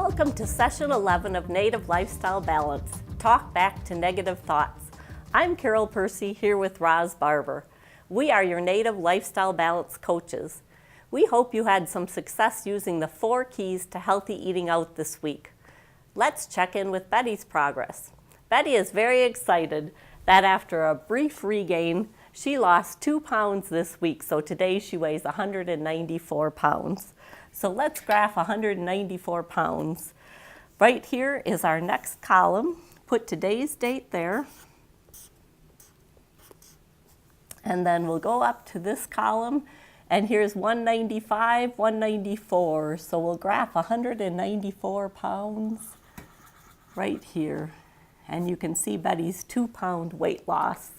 Welcome to Session 11 of Native Lifestyle Balance, Talk Back to Negative Thoughts. I'm Carol Percy here with Roz Barber. We are your Native Lifestyle Balance coaches. We hope you had some success using the 4 keys to healthy eating out this week. Let's check in with Betty's progress. Betty is very excited that after a brief regain, she lost 2 pounds this week, so today she weighs 194 pounds. So let's graph 194 pounds. Right here is our next column. Put today's date there. And then we'll go up to this column, and here's 195, 194. So we'll graph 194 pounds right here. And you can see Betty's 2-pound weight loss.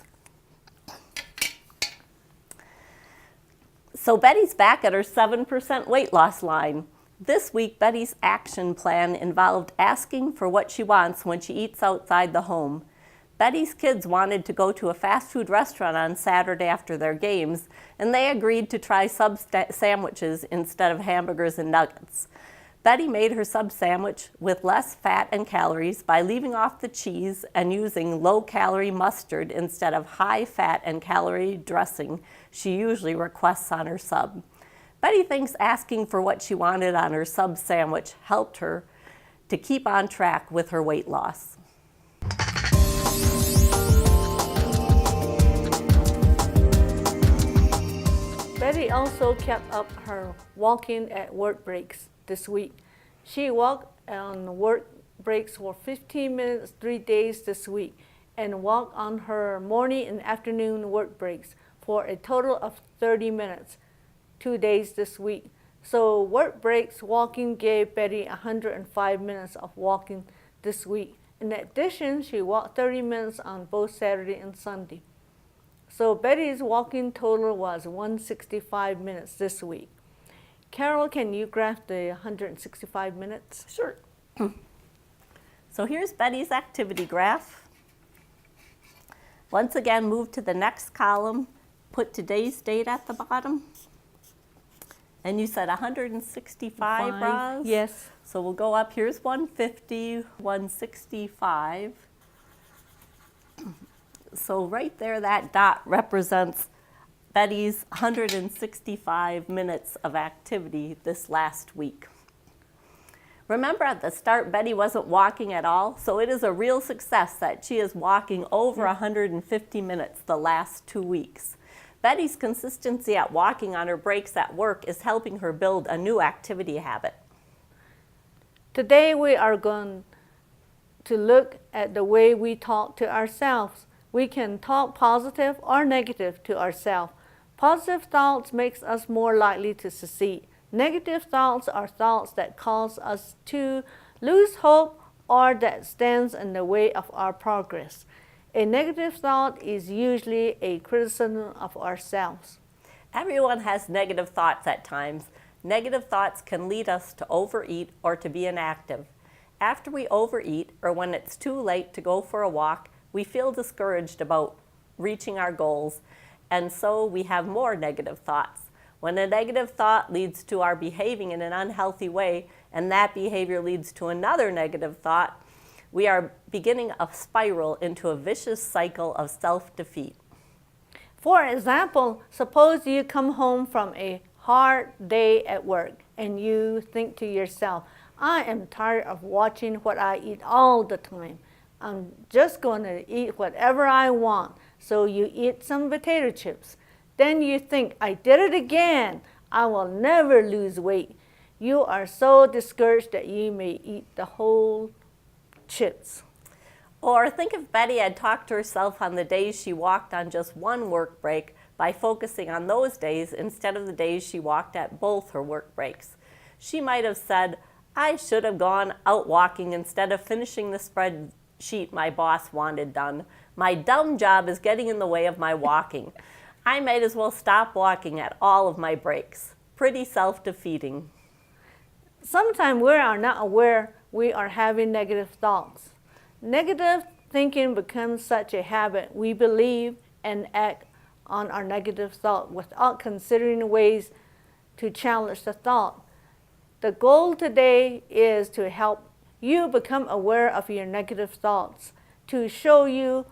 So Betty's back at her 7% weight loss line. This week, Betty's action plan involved asking for what she wants when she eats outside the home. Betty's kids wanted to go to a fast food restaurant on Saturday after their games, and they agreed to try sub sandwiches instead of hamburgers and nuggets. Betty made her sub sandwich with less fat and calories by leaving off the cheese and using low-calorie mustard instead of high-fat and calorie dressing she usually requests on her sub. Betty thinks asking for what she wanted on her sub sandwich helped her to keep on track with her weight loss. Betty also kept up her walking at work breaks this week. She walked on work breaks for 15 minutes 3 days this week and walked on her morning and afternoon work breaks for a total of 30 minutes 2 days this week. So work breaks walking gave Betty 105 minutes of walking this week. In addition, she walked 30 minutes on both Saturday and Sunday. So Betty's walking total was 165 minutes this week. Carol, can you graph the 165 minutes? Sure. So here's Betty's activity graph. Once again, move to the next column, put today's date at the bottom. And you said 165, Roz? Yes. So we'll go up, here's 150, 165. So right there, that dot represents Betty's 165 minutes of activity this last week. Remember at the start, Betty wasn't walking at all, so it is a real success that she is walking over 150 minutes the last 2 weeks. Betty's consistency at walking on her breaks at work is helping her build a new activity habit. Today we are going to look at the way we talk to ourselves. We can talk positive or negative to ourselves. Positive thoughts makes us more likely to succeed. Negative thoughts are thoughts that cause us to lose hope or that stands in the way of our progress. A negative thought is usually a criticism of ourselves. Everyone has negative thoughts at times. Negative thoughts can lead us to overeat or to be inactive. After we overeat or when it's too late to go for a walk, we feel discouraged about reaching our goals, and so we have more negative thoughts. When a negative thought leads to our behaving in an unhealthy way, and that behavior leads to another negative thought, we are beginning a spiral into a vicious cycle of self-defeat. For example, suppose you come home from a hard day at work and you think to yourself, I am tired of watching what I eat all the time. I'm just going to eat whatever I want. So you eat some potato chips. Then you think, I did it again. I will never lose weight. You are so discouraged that you may eat the whole chips. Or think if Betty had talked to herself on the days she walked on just one work break by focusing on those days instead of the days she walked at both her work breaks. She might have said, I should have gone out walking instead of finishing the spreadsheet my boss wanted done. My dumb job is getting in the way of my walking. I might as well stop walking at all of my breaks. Pretty self-defeating. Sometimes we are not aware we are having negative thoughts. Negative thinking becomes such a habit. We believe and act on our negative thought without considering ways to challenge the thought. The goal today is to help you become aware of your negative thoughts, to show you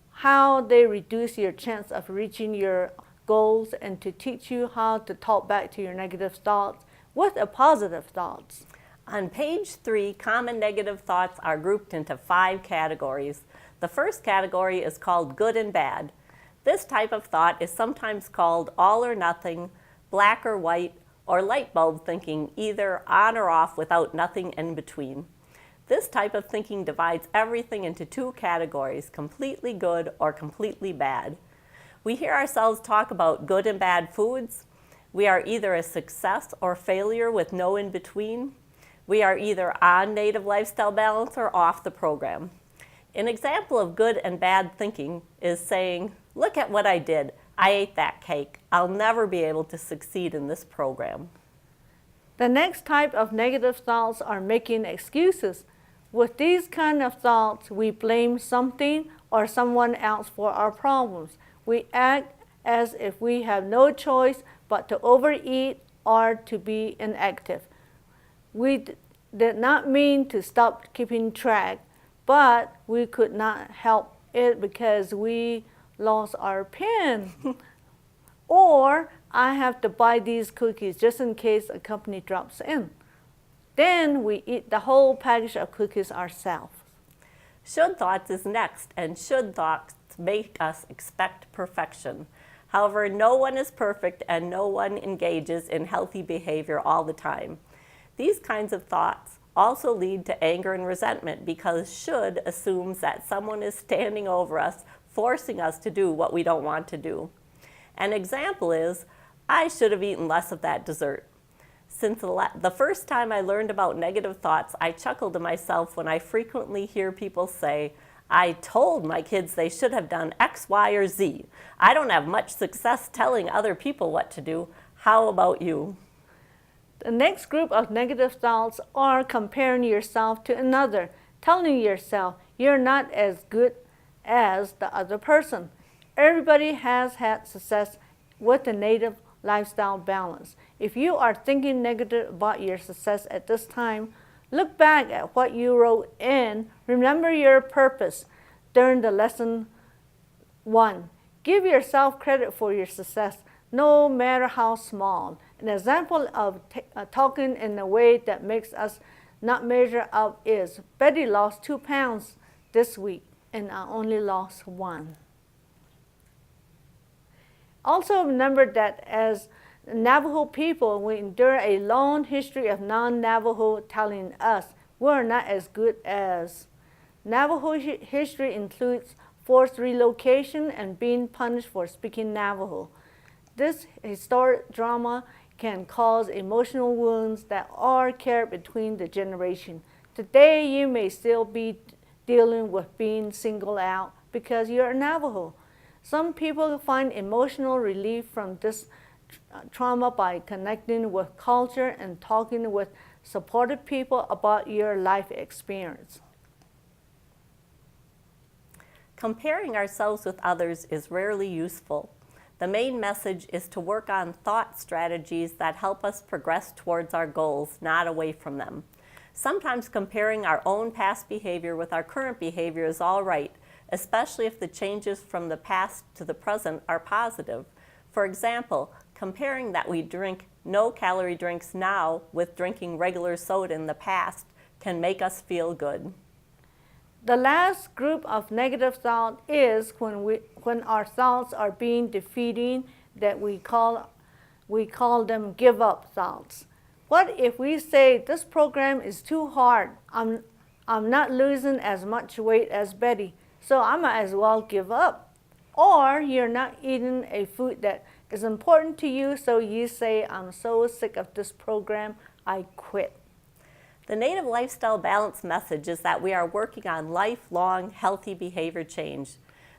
how they reduce your chance of reaching your goals, and to teach you how to talk back to your negative thoughts with a positive thoughts. On page 3, common negative thoughts are grouped into 5 categories. The first category is called good and bad. This type of thought is sometimes called all or nothing, black or white, or light bulb thinking, either on or off without nothing in between. This type of thinking divides everything into 2 categories, completely good or completely bad. We hear ourselves talk about good and bad foods. We are either a success or failure with no in between. We are either on native lifestyle balance or off the program. An example of good and bad thinking is saying, look at what I did. I ate that cake. I'll never be able to succeed in this program. The next type of negative thoughts are making excuses. With these kind of thoughts, we blame something or someone else for our problems. We act as if we have no choice but to overeat or to be inactive. We did not mean to stop keeping track, but we could not help it because we lost our pen. Or I have to buy these cookies just in case a company drops in. Then we eat the whole package of cookies ourselves. Should thoughts is next, and should thoughts make us expect perfection. However, no one is perfect and no one engages in healthy behavior all the time. These kinds of thoughts also lead to anger and resentment because should assumes that someone is standing over us, forcing us to do what we don't want to do. An example is, I should have eaten less of that dessert. Since the first time I learned about negative thoughts, I chuckled to myself when I frequently hear people say, I told my kids they should have done X, Y, or Z. I don't have much success telling other people what to do. How about you? The next group of negative thoughts are comparing yourself to another, telling yourself you're not as good as the other person. Everybody has had success with the native lifestyle balance. If you are thinking negative about your success at this time, look back at what you wrote and remember your purpose during the lesson 1. Give yourself credit for your success, no matter how small. An example of talking in a way that makes us not measure up is, Betty lost 2 pounds this week and I only lost 1. Also remember that as Navajo people, we endure a long history of non-Navajo telling us we're not as good as. Navajo history includes forced relocation and being punished for speaking Navajo. This historic drama can cause emotional wounds that are carried between the generations. Today, you may still be dealing with being singled out because you're a Navajo. Some people find emotional relief from this trauma by connecting with culture and talking with supportive people about your life experience. Comparing ourselves with others is rarely useful. The main message is to work on thought strategies that help us progress towards our goals, not away from them. Sometimes comparing our own past behavior with our current behavior is all right, especially if the changes from the past to the present are positive. For example, comparing that we drink no-calorie drinks now with drinking regular soda in the past can make us feel good. The last group of negative thought is when our thoughts are being defeating, that we call them give up thoughts. What if we say this program is too hard? I'm not losing as much weight as Betty, so I might as well give up. Or you're not eating a food that is important to you, so you say, I'm so sick of this program, I quit. The Native Lifestyle Balance message is that we are working on lifelong healthy behavior change.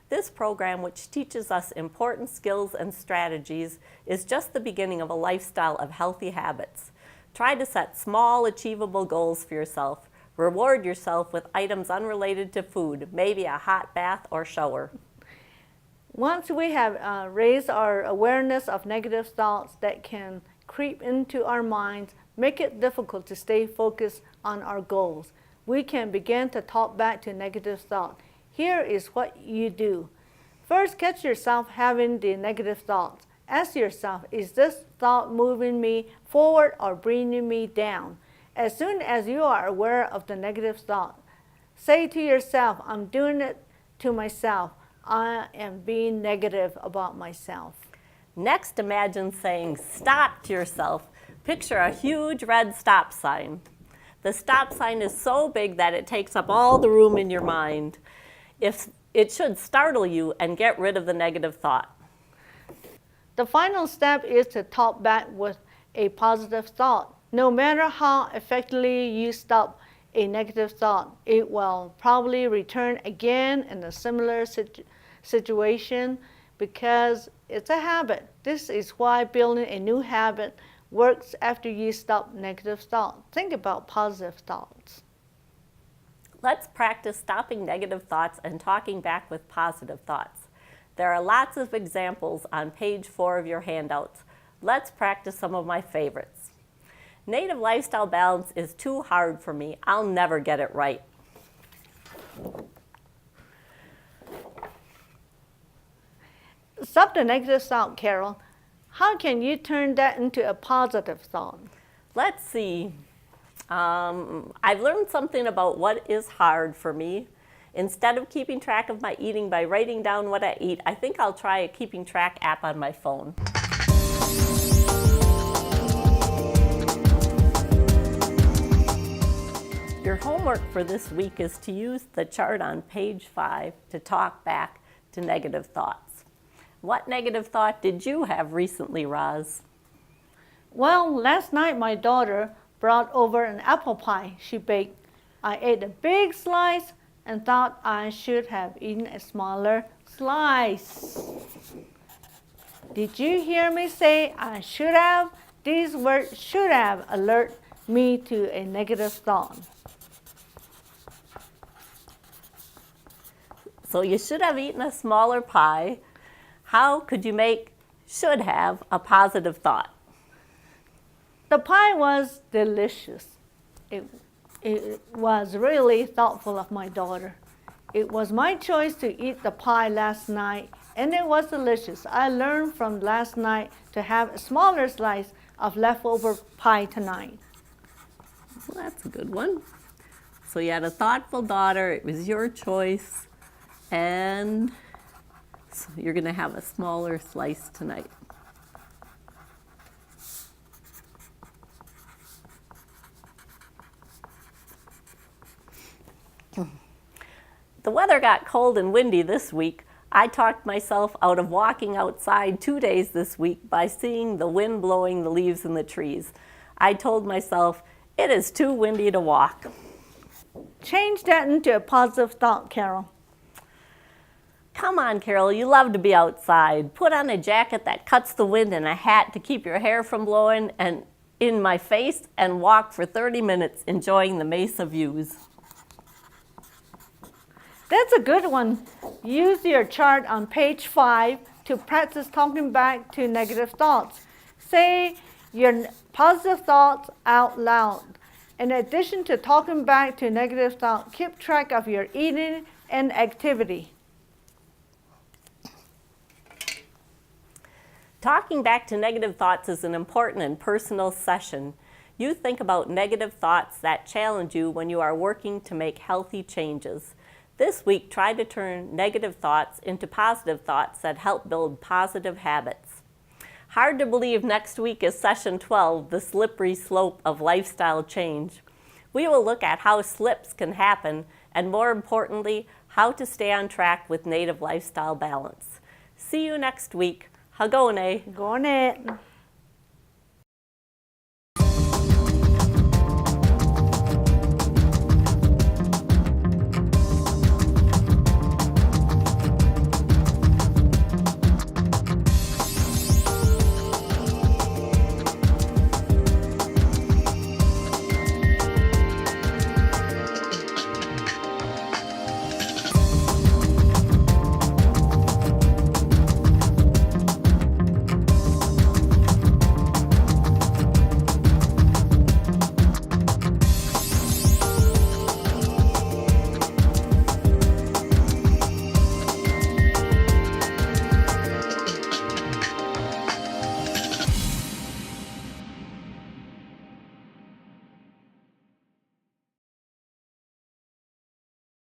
This program, which teaches us important skills and strategies, is just the beginning of a lifestyle of healthy habits. Try to set small, achievable goals for yourself. Reward yourself with items unrelated to food, maybe a hot bath or shower. Once we have raised our awareness of negative thoughts that can creep into our minds, make it difficult to stay focused on our goals. We can begin to talk back to negative thought. Here is what you do. First, catch yourself having the negative thoughts. Ask yourself, is this thought moving me forward or bringing me down? As soon as you are aware of the negative thought, say to yourself, I'm doing it to myself. I am being negative about myself. Next, imagine saying stop to yourself. Picture a huge red stop sign. The stop sign is so big that it takes up all the room in your mind. It should startle you and get rid of the negative thought. The final step is to talk back with a positive thought. No matter how effectively you stop a negative thought, it will probably return again in a similar situation because it's a habit. This is why building a new habit works after you stop negative thoughts. Think about positive thoughts. Let's practice stopping negative thoughts and talking back with positive thoughts. There are lots of examples on page 4 of your handouts. Let's practice some of my favorites. Native lifestyle balance is too hard for me. I'll never get it right. Stop the negative thought, Carol. How can you turn that into a positive thought? Let's see. I've learned something about what is hard for me. Instead of keeping track of my eating by writing down what I eat, I think I'll try a keeping track app on my phone. Your homework for this week is to use the chart on page 5 to talk back to negative thoughts. What negative thought did you have recently, Roz? Well, last night my daughter brought over an apple pie she baked. I ate a big slice and thought I should have eaten a smaller slice. Did you hear me say I should have? These words should have alert me to a negative thought. So you should have eaten a smaller pie. How could you make should have a positive thought? The pie was delicious. It was really thoughtful of my daughter. It was my choice to eat the pie last night, and it was delicious. I learned from last night to have a smaller slice of leftover pie tonight. Well, that's a good one. So you had a thoughtful daughter. It was your choice. And so you're going to have a smaller slice tonight. The weather got cold and windy this week. I talked myself out of walking outside 2 days this week by seeing the wind blowing the leaves in the trees. I told myself, it is too windy to walk. Change that into a positive thought, Carol. Come on, Carol, you love to be outside. Put on a jacket that cuts the wind and a hat to keep your hair from blowing and in my face and walk for 30 minutes enjoying the Mesa views. That's a good one. Use your chart on page 5 to practice talking back to negative thoughts. Say your positive thoughts out loud. In addition to talking back to negative thoughts, keep track of your eating and activity. Talking back to negative thoughts is an important and personal session. You think about negative thoughts that challenge you when you are working to make healthy changes. This week, try to turn negative thoughts into positive thoughts that help build positive habits. Hard to believe next week is session 12, the slippery slope of lifestyle change. We will look at how slips can happen and, more importantly, how to stay on track with native lifestyle balance. See you next week. Hagone. Go on it.